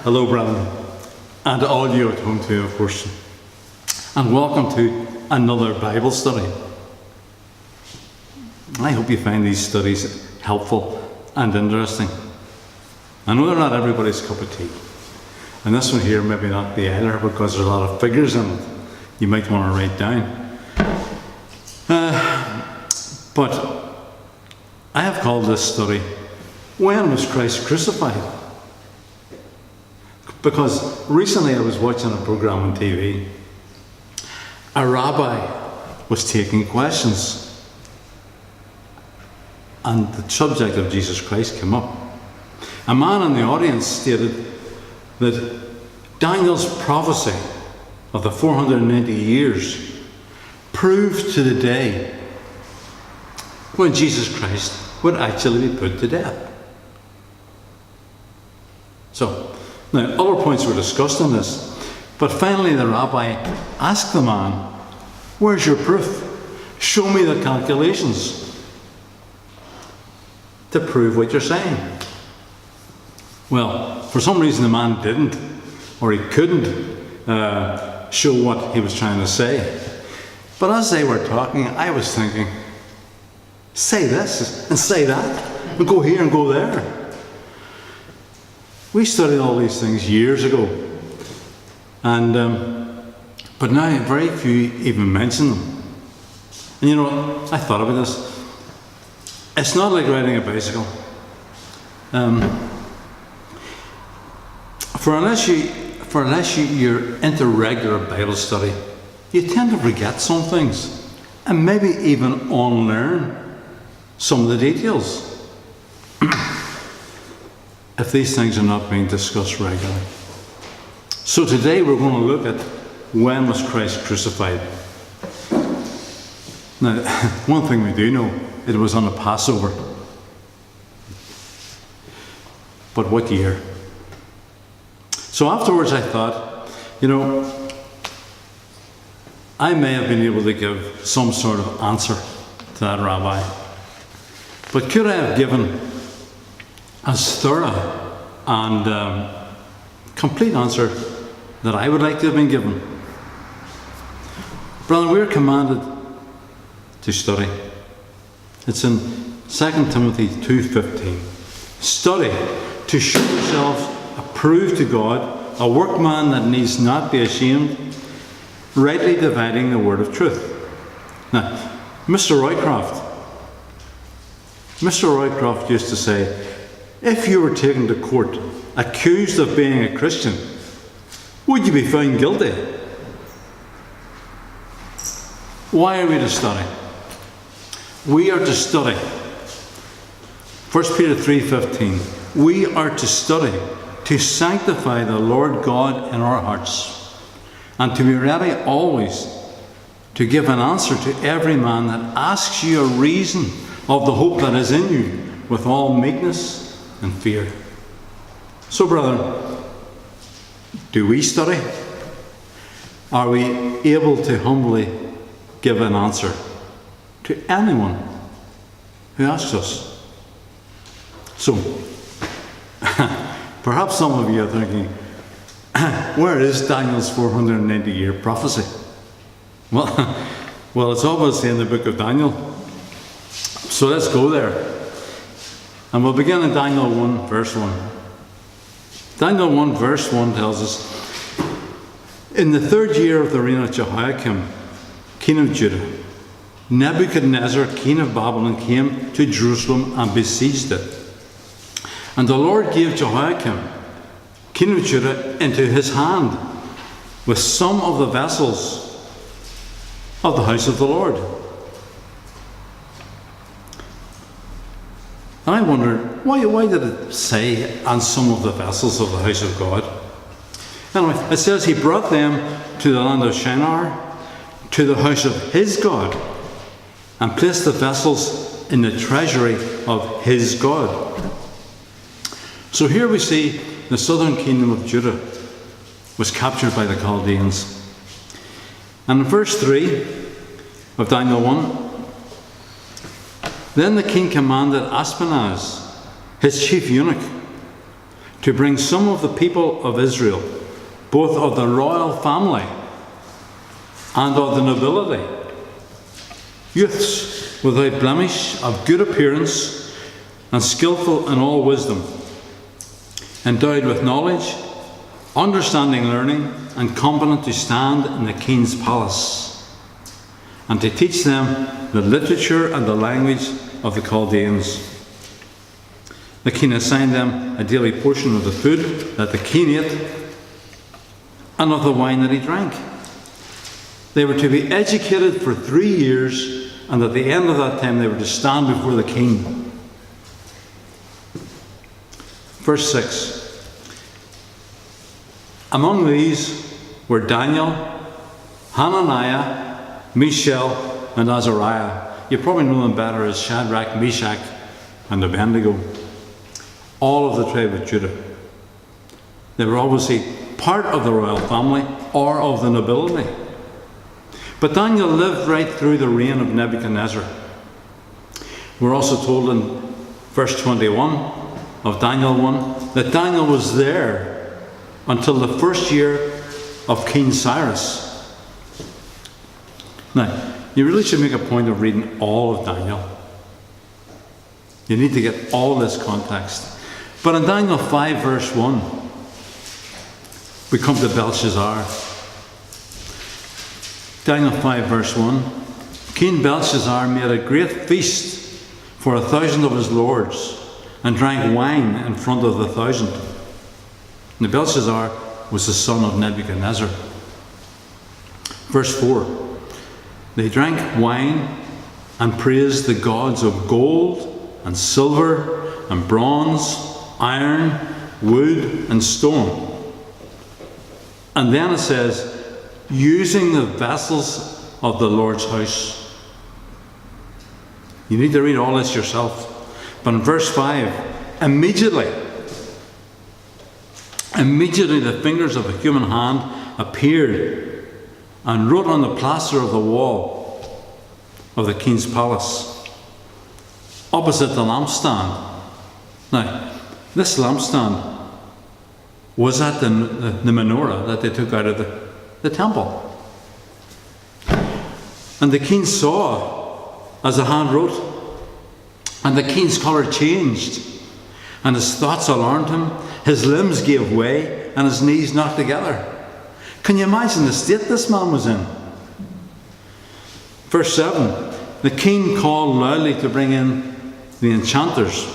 Hello, brethren, and all you at home too, of course, and welcome to another Bible study. I hope you find these studies helpful and interesting. I know they're not everybody's cup of tea, and this one here maybe not be either, because there's a lot of figures in it you might want to write down. But I have called this study, "When was Christ crucified?" Because recently I was watching a program on TV. A rabbi was taking questions, and the subject of Jesus Christ came up. A man in the audience stated that Daniel's prophecy of the 490 years proved to the day when Jesus Christ would actually be put to death. So, now other points were discussed in this, but finally the rabbi asked the man, "Where's your proof? Show me the calculations to prove what you're saying." Well, for some reason the man didn't, or he couldn't show what he was trying to say. But as they were talking, I was thinking, say this and say that, and go here and go there. We studied all these things years ago, and but now very few even mention them. And you know, I thought about this. It's not like riding a bicycle. For unless you're into regular Bible study, you tend to forget some things, and maybe even unlearn some of the details, if these things are not being discussed regularly. So today we're going to look at when was Christ crucified. Now, one thing we do know, it was on the Passover. But what year? So afterwards I thought, you know, I may have been able to give some sort of answer to that rabbi. But could I have given as thorough and complete answer that I would like to have been given? Brother, we're commanded to study. It's in 2 Timothy 2:15. Study to show yourselves approved to God, a workman that needs not be ashamed, rightly dividing the word of truth. Now, Mr. Roycroft used to say, if you were taken to court accused of being a Christian, would you be found guilty? Why are we to study? We are to study. 1 Peter 3:15. We are to study to sanctify the Lord God in our hearts, and to be ready always to give an answer to every man that asks you a reason of the hope that is in you, with all meekness and fear. So, brethren, do we study? Are we able to humbly give an answer to anyone who asks us? So, perhaps some of you are thinking, where is Daniel's 490-year prophecy? Well, it's obviously in the book of Daniel. So let's go there. And we'll begin in Daniel 1, verse 1. Daniel 1, verse 1 tells us, in the 3rd year of the reign of Jehoiakim, king of Judah, Nebuchadnezzar, king of Babylon, came to Jerusalem and besieged it. And the Lord gave Jehoiakim, king of Judah, into his hand with some of the vessels of the house of the Lord. And I wondered, why did it say, and some of the vessels of the house of God? Anyway, it says he brought them to the land of Shinar, to the house of his God, and placed the vessels in the treasury of his God. So here we see the southern kingdom of Judah was captured by the Chaldeans. And in verse 3 of Daniel 1, then the king commanded Ashpenaz, his chief eunuch, to bring some of the people of Israel, both of the royal family and of the nobility, youths without blemish, of good appearance, and skillful in all wisdom, endowed with knowledge, understanding learning, and competent to stand in the king's palace, and to teach them the literature and the language of the Chaldeans. The king assigned them a daily portion of the food that the king ate and of the wine that he drank. They were to be educated for 3 years, and at the end of that time they were to stand before the king. Verse 6. Among these were Daniel, Hananiah, Mishael, and Azariah. You probably know them better as Shadrach, Meshach, and Abednego. All of the tribe of Judah. They were obviously part of the royal family or of the nobility. But Daniel lived right through the reign of Nebuchadnezzar. We're also told in verse 21 of Daniel 1 that Daniel was there until the first year of King Cyrus. Now, you really should make a point of reading all of Daniel. You need to get all this context. But in Daniel 5 verse 1, we come to Belshazzar. Daniel 5 verse 1. King Belshazzar made a great feast for 1,000 of his lords, and drank wine in front of the 1,000. Now Belshazzar was the son of Nebuchadnezzar. Verse 4. They drank wine and praised the gods of gold and silver and bronze, iron, wood, and stone. And then it says, using the vessels of the Lord's house. You need to read all this yourself. But in verse 5, immediately the fingers of a human hand appeared and wrote on the plaster of the wall of the king's palace, opposite the lampstand. Now, this lampstand was at the menorah that they took out of the temple. And the king saw as the hand wrote, and the king's colour changed, and his thoughts alarmed him, his limbs gave way, and his knees knocked together. Can you imagine the state this man was in? Verse 7, the king called loudly to bring in the enchanters,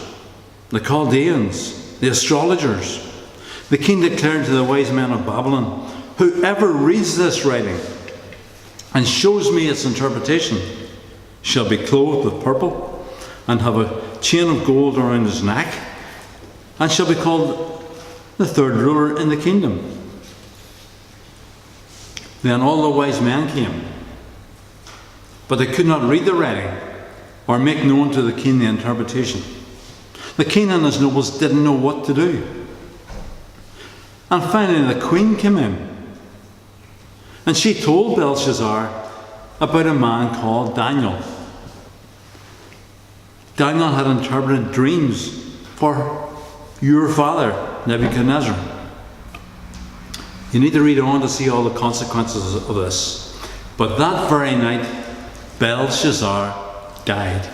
the Chaldeans, the astrologers. The king declared to the wise men of Babylon, whoever reads this writing and shows me its interpretation shall be clothed with purple and have a chain of gold around his neck, and shall be called the third ruler in the kingdom. Then all the wise men came, but they could not read the writing or make known to the king the interpretation. The king and his nobles didn't know what to do. And finally the queen came in, and she told Belshazzar about a man called Daniel. Daniel had interpreted dreams for your father, Nebuchadnezzar. You need to read on to see all the consequences of this. But that very night, Belshazzar died.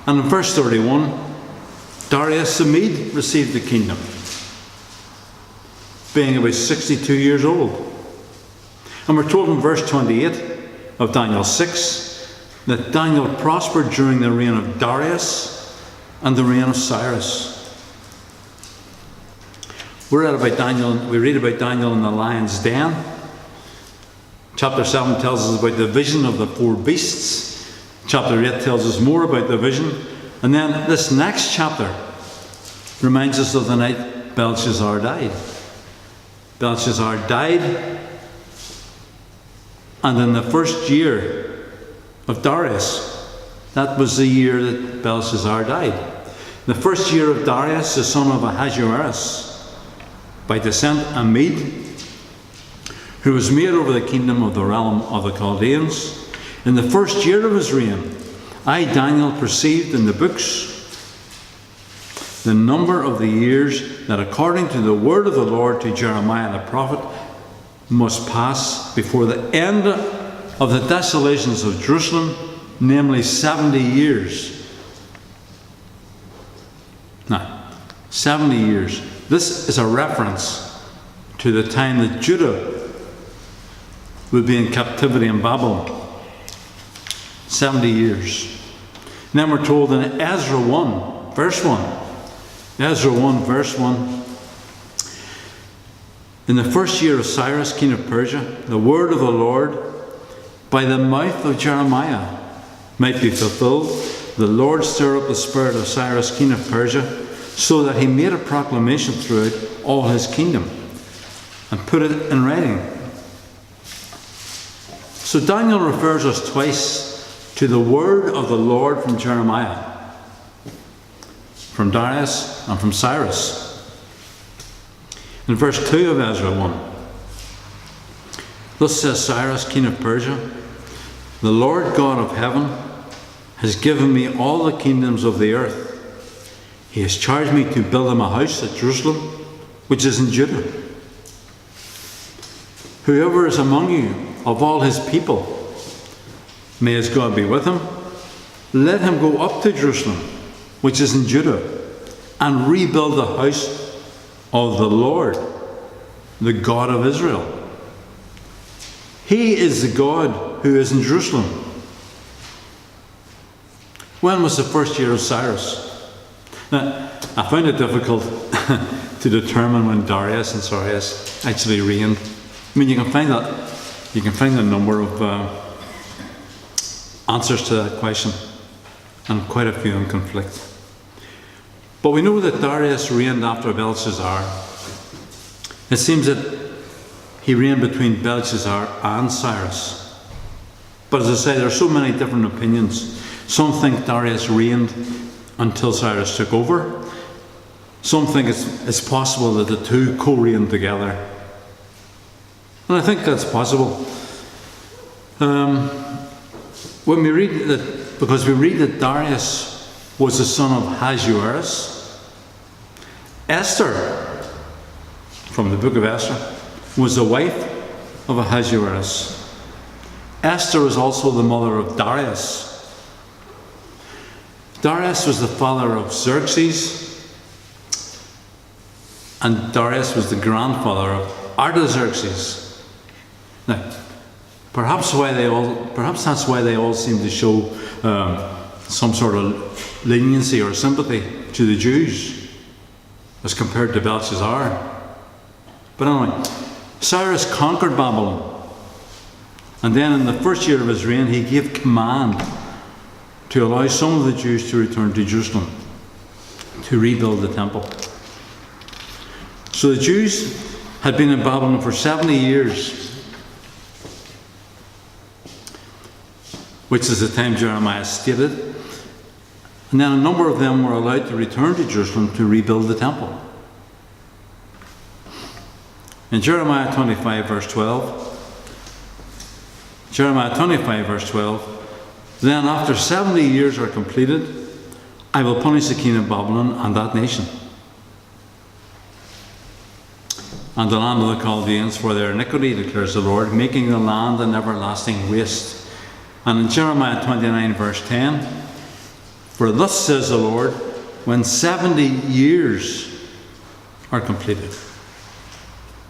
And in verse 31, Darius the Mede received the kingdom, being about 62 years old. And we're told in verse 28 of Daniel 6 that Daniel prospered during the reign of Darius and the reign of Cyrus. We read about Daniel in the lion's den. Chapter 7 tells us about the vision of the 4 beasts. Chapter 8 tells us more about the vision. And then this next chapter reminds us of the night Belshazzar died. Belshazzar died, and in the first year of Darius, that was the year that Belshazzar died. The first year of Darius, the son of Ahasuerus, by descent a Mede, who was made over the kingdom of the realm of the Chaldeans. In the first year of his reign, I, Daniel, perceived in the books the number of the years that according to the word of the Lord to Jeremiah the prophet must pass before the end of the desolations of Jerusalem, namely 70 years. Now, 70 years. This is a reference to the time that Judah would be in captivity in Babylon. 70 years. And then we're told in Ezra 1, verse 1. Ezra 1, verse 1. In the first year of Cyrus, king of Persia, the word of the Lord by the mouth of Jeremiah might be fulfilled. The Lord stirred up the spirit of Cyrus, king of Persia, so that he made a proclamation throughout all his kingdom and put it in writing. So Daniel refers us twice to the word of the Lord from Jeremiah, from Darius and from Cyrus. In verse 2 of Ezra 1, thus says Cyrus, king of Persia, the Lord God of heaven has given me all the kingdoms of the earth. He has charged me to build him a house at Jerusalem, which is in Judah. Whoever is among you of all his people, may his God be with him. Let him go up to Jerusalem, which is in Judah, and rebuild the house of the Lord, the God of Israel. He is the God who is in Jerusalem. When was the first year of Cyrus? Now, I find it difficult to determine when Darius and Cyrus actually reigned. I mean, you can find a number of answers to that question, and quite a few in conflict. But we know that Darius reigned after Belshazzar. It seems that he reigned between Belshazzar and Cyrus. But as I say, there are so many different opinions. Some think Darius reigned until Cyrus took over. Some think it's possible that the two co-reigned together. And I think that's possible. When we read that, because we read that Darius was the son of Ahasuerus, Esther, from the book of Esther, was the wife of Ahasuerus. Esther was also the mother of Darius. Darius was the father of Xerxes, and Darius was the grandfather of Artaxerxes. Now, perhaps that's why they all seem to show some sort of leniency or sympathy to the Jews as compared to Belshazzar. But anyway, Cyrus conquered Babylon, and then in the first year of his reign he gave command to allow some of the Jews to return to Jerusalem to rebuild the temple. So the Jews had been in Babylon for 70 years, which is the time Jeremiah stated. And then a number of them were allowed to return to Jerusalem to rebuild the temple. In Jeremiah 25 verse 12, then after 70 years are completed, I will punish the king of Babylon and that nation, and the land of the Chaldeans for their iniquity, declares the Lord, making the land an everlasting waste. And in Jeremiah 29 verse 10, for thus says the Lord, when 70 years are completed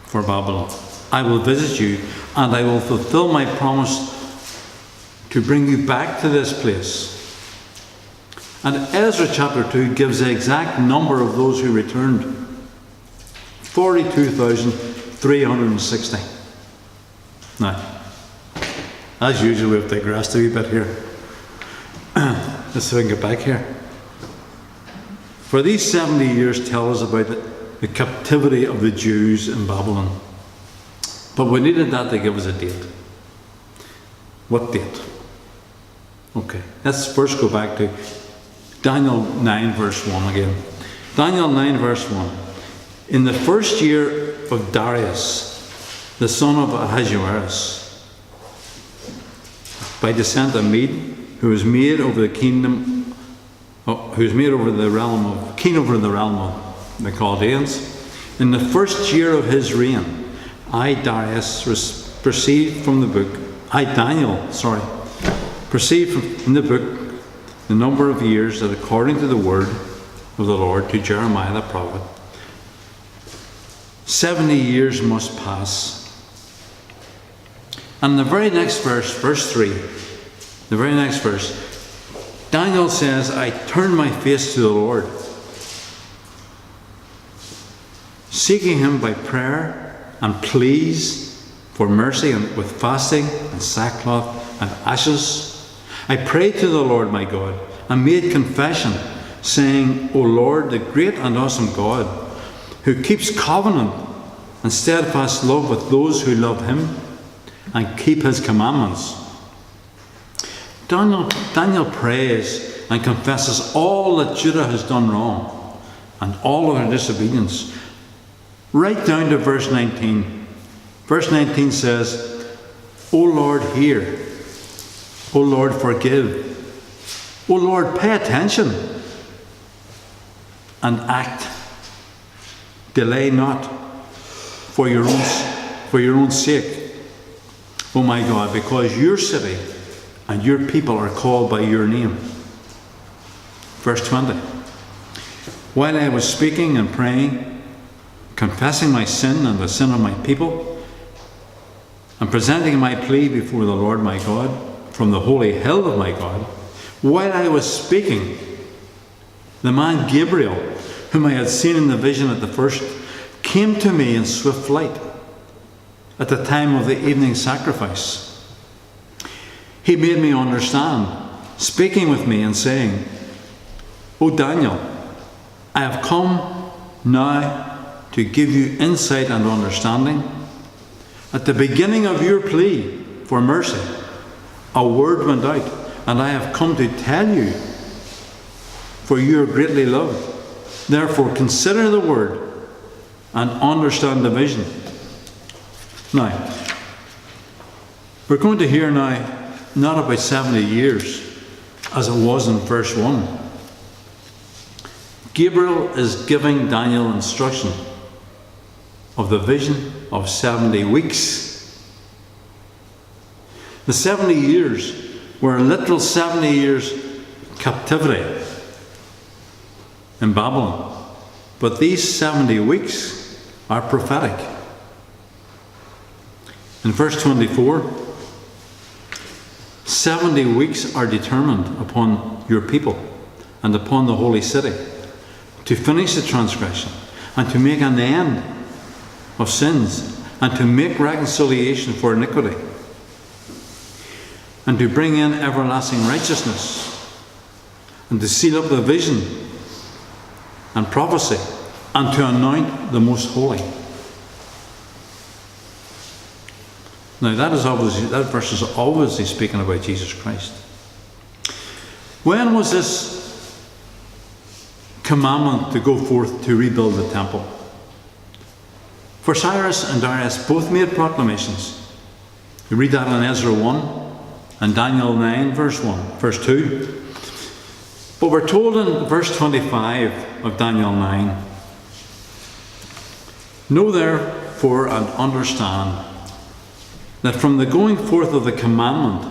for Babylon, I will visit you, and I will fulfill my promise to bring you back to this place. And Ezra chapter 2 gives the exact number of those who returned: 42,360. Now, as usual, we have to digress a wee bit here. Let's see if I can get back here. For these 70 years tell us about the captivity of the Jews in Babylon. But we needed that to give us a date. What date? Okay, let's first go back to Daniel 9 verse 1 again. Daniel 9 verse 1. In the first year of Darius, the son of Ahasuerus, by descent a Mede, who was made over the kingdom who's king over the realm of the Chaldeans. In the first year of his reign, Daniel, perceived from the book the number of years that according to the word of the Lord to Jeremiah the prophet, 70 years must pass. And the very next verse, verse 3, the very next verse, Daniel says, I turned my face to the Lord, seeking him by prayer and pleas for mercy, and with fasting and sackcloth and ashes. I prayed to the Lord my God and made confession, saying, O Lord, the great and awesome God, who keeps covenant and steadfast love with those who love him and keep his commandments. Daniel prays and confesses all that Judah has done wrong and all of their disobedience, right down to verse 19. Verse 19 says, O Lord, hear. O Lord, forgive. O Lord, pay attention and act. Delay not for your own sake, O my God, because your city and your people are called by your name. Verse 20. While I was speaking and praying, confessing my sin and the sin of my people, and presenting my plea before the Lord my God from the holy hill of my God, while I was speaking, the man Gabriel, whom I had seen in the vision at the first, came to me in swift flight at the time of the evening sacrifice. He made me understand, speaking with me and saying, O Daniel, I have come now to give you insight and understanding. At the beginning of your plea for mercy, a word went out, and I have come to tell you, for you are greatly loved. Therefore consider the word and understand the vision. Now, we're going to hear now not about 70 years as it was in verse 1. Gabriel is giving Daniel instruction of the vision of 70 weeks. The 70 years were a literal 70 years captivity in Babylon. But these 70 weeks are prophetic. In verse 24, 70 weeks are determined upon your people and upon the holy city to finish the transgression and to make an end of sins and to make reconciliation for iniquity and to bring in everlasting righteousness and to seal up the vision and prophecy and to anoint the most holy. Now that verse is obviously speaking about Jesus Christ. When was this commandment to go forth to rebuild the temple? For Cyrus and Darius both made proclamations. You read that in Ezra 1 and Daniel 9 verse 2. But we're told in verse 25 of Daniel 9, know therefore and understand that from the going forth of the commandment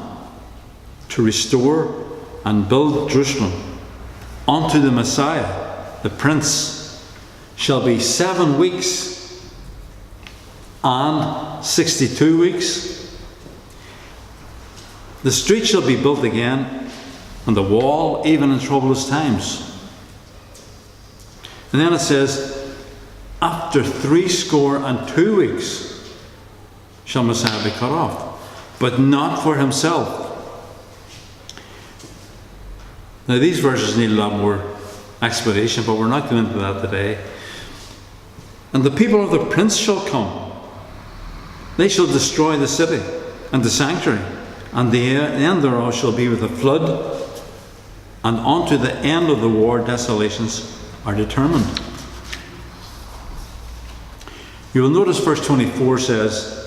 to restore and build Jerusalem unto the Messiah, the Prince, shall be 7 weeks and 62 weeks. The street shall be built again, and the wall even in troublous times. And then it says, after 62 weeks shall Messiah be cut off, but not for himself. Now these verses need a lot more explanation, but we're not going into that today. And the people of the Prince shall come. They shall destroy the city and the sanctuary, and the end thereof shall be with a flood, and unto the end of the war desolations are determined. You will notice verse 24 says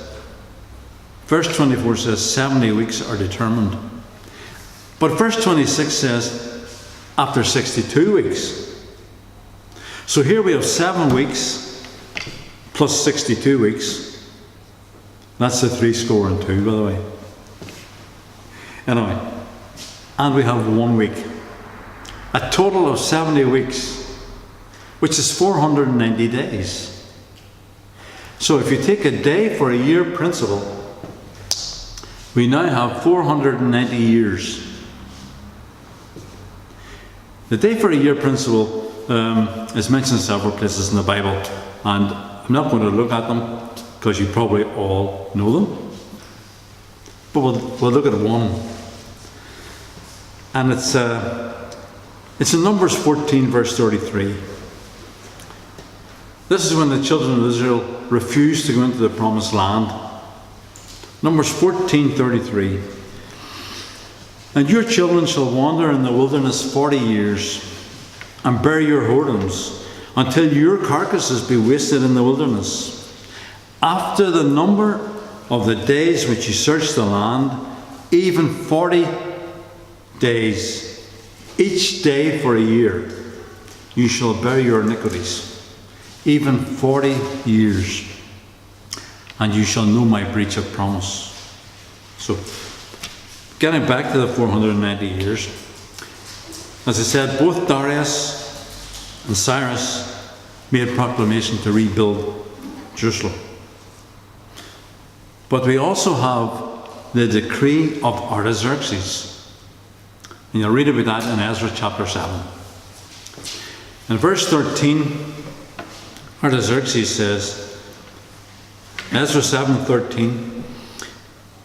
70 weeks are determined. But verse 26 says, after 62 weeks. So here we have 7 weeks plus 62 weeks. That's the 62, by the way. Anyway, and we have 1 week. A total of 70 weeks, which is 490 days. So if you take a day for a year principle, we now have 490 years. The day for a year principle is mentioned several places in the Bible, and I'm not going to look at them because you probably all know them. But we'll look at one. And it's in Numbers 14, verse 33. This is when the children of Israel refused to go into the promised land. Numbers 14:33. And your children shall wander in the wilderness 40 years, and bear your whoredoms, until your carcasses be wasted in the wilderness. After the number of the days which you search the land, even 40 days, each day for a year, you shall bear your iniquities. Even 40 years, and you shall know my breach of promise. So, getting back to the 490 years, as I said, both Darius and Cyrus made proclamation to rebuild Jerusalem. But we also have the decree of Artaxerxes. And you'll read about that in Ezra chapter 7. In verse 13, Artaxerxes says, Ezra 7:13,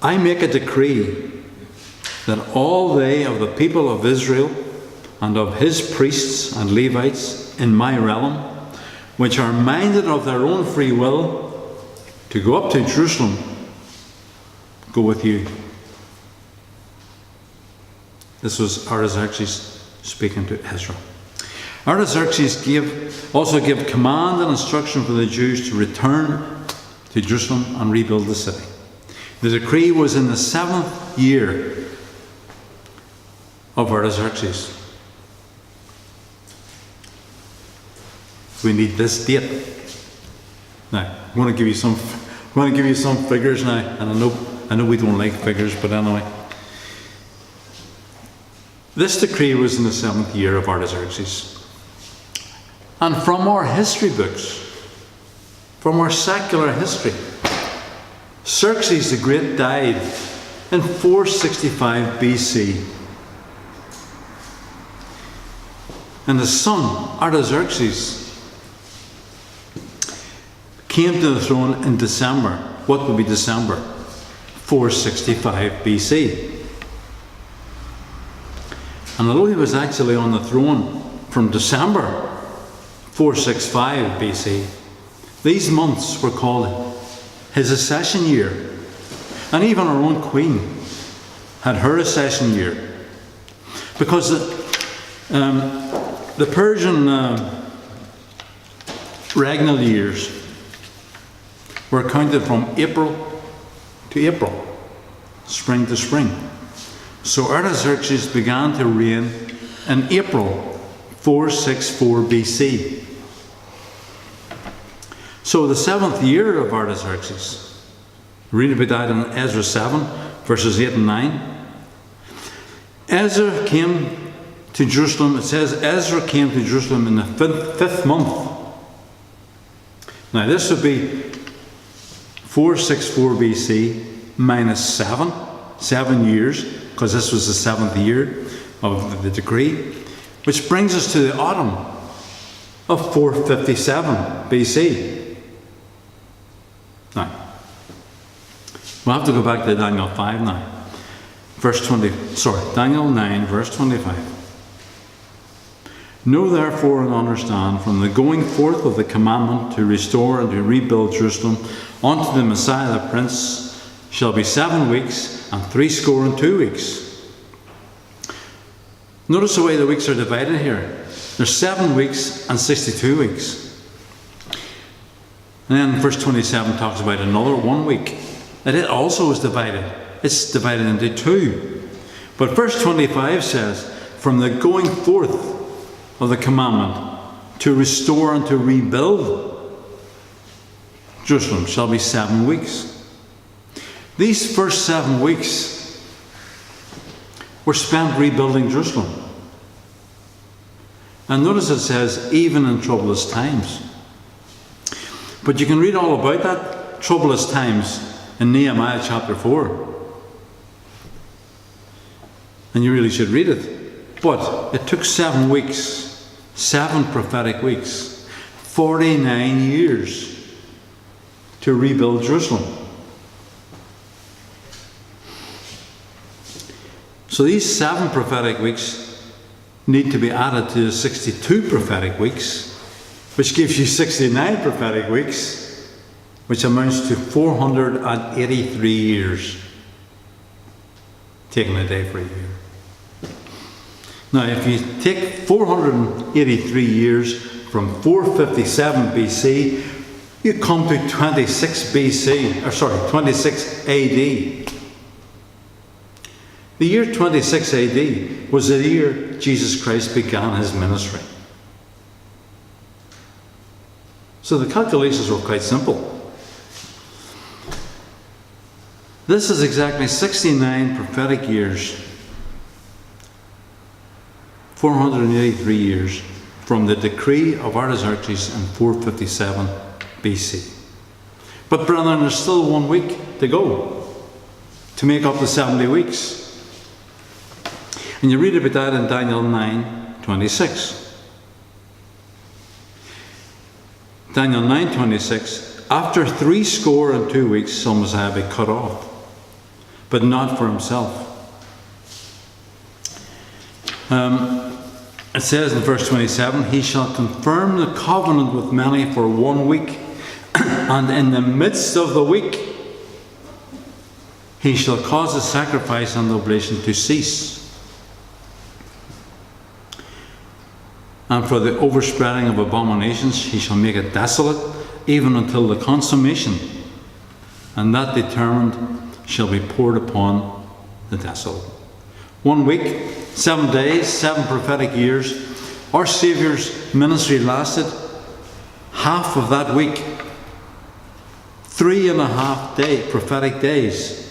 I make a decree that all they of the people of Israel and of his priests and Levites in my realm, which are minded of their own free will to go up to Jerusalem, go with you. This was Artaxerxes speaking to Ezra. Artaxerxes also gave command and instruction for the Jews to return to Jerusalem and rebuild the city. The decree was in the 7th year of Artaxerxes. We need this date. Now, I'm going to give you some figures now, and I know we don't like figures, but anyway. This decree was in the 7th year of Artaxerxes. And from our history books, from our secular history, Xerxes the Great died in 465 BC. And his son, Artaxerxes, came to the throne in December. What would be December? 465 BC. And although he was actually on the throne from December 465 BC, these months were called his accession year. And even our own queen had her accession year. Because the Persian regnal years were counted from April to April, spring to spring. So Artaxerxes began to reign in April 464 BC. So the 7th year of Artaxerxes, read about that in Ezra 7, verses 8 and 9. Ezra came to Jerusalem, it says Ezra came to Jerusalem in the fifth month. Now this would be 464 BC minus 7 years, because this was the 7th year of the decree, which brings us to the autumn of 457 BC. Now, we'll have to go back to Daniel 5 now. Daniel 9, verse 25. Know therefore and understand, from the going forth of the commandment to restore and to rebuild Jerusalem unto the Messiah the Prince shall be 7 weeks and 62 weeks. Notice the way the weeks are divided here. There's 7 weeks and 62 weeks. And then verse 27 talks about another 1 week. And it also is divided. It's divided into 2. But verse 25 says, from the going forth of the commandment to restore and to rebuild Jerusalem shall be 7 weeks. These first 7 weeks were spent rebuilding Jerusalem. And notice it says, even in troublous times. But you can read all about that troublous times in Nehemiah chapter 4. And you really should read it. But it took 7 weeks, 7 prophetic weeks, 49 years to rebuild Jerusalem. So these 7 prophetic weeks need to be added to the 62 prophetic weeks, which gives you 69 prophetic weeks, which amounts to 483 years. Taking a day for a year. Now, if you take 483 years from 457 BC, you come to 26 AD. The year 26 AD was the year Jesus Christ began his ministry. So the calculations were quite simple. This is exactly 69 prophetic years, 483 years from the decree of Artaxerxes in 457 BC. But brethren, there's still 1 week to go to make up the 70 weeks. And you read about that in Daniel 9:26. Daniel 9:26, after 62 weeks shall Messiah be cut off, but not for himself. It says in verse 27, he shall confirm the covenant with many for 1 week, and in the midst of the week he shall cause the sacrifice and the oblation to cease. And for the overspreading of abominations he shall make it desolate, even until the consummation, and that determined shall be poured upon the desolate. 1 week, 7 days, 7 prophetic years. Our Saviour's ministry lasted half of that week. 3.5 prophetic days.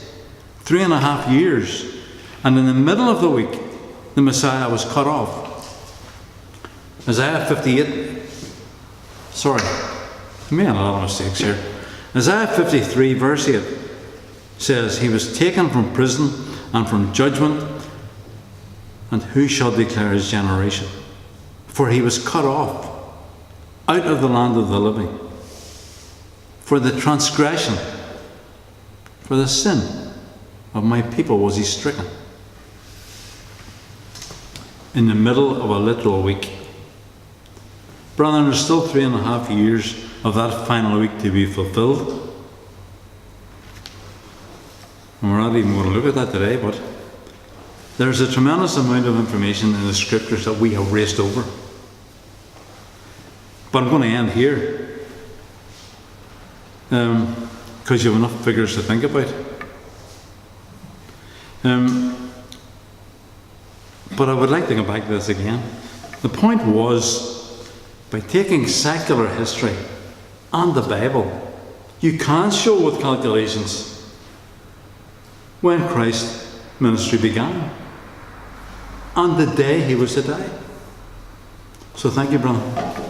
3.5 years. And in the middle of the week, the Messiah was cut off. Isaiah 58, sorry, I made a lot of mistakes here. Isaiah 53 verse 8 says, he was taken from prison and from judgment, and who shall declare his generation? For he was cut off out of the land of the living. For the transgression, for the sin of my people was he stricken. In the middle of a literal week. Brethren, there's still 3.5 years of that final week to be fulfilled. And we're not even going to look at that today, but there's a tremendous amount of information in the scriptures that we have raced over. But I'm going to end here, because you have enough figures to think about. But I would like to go back to this again. The point was, by taking secular history and the Bible, you can show with calculations when Christ's ministry began and the day he was to die. So thank you, brother.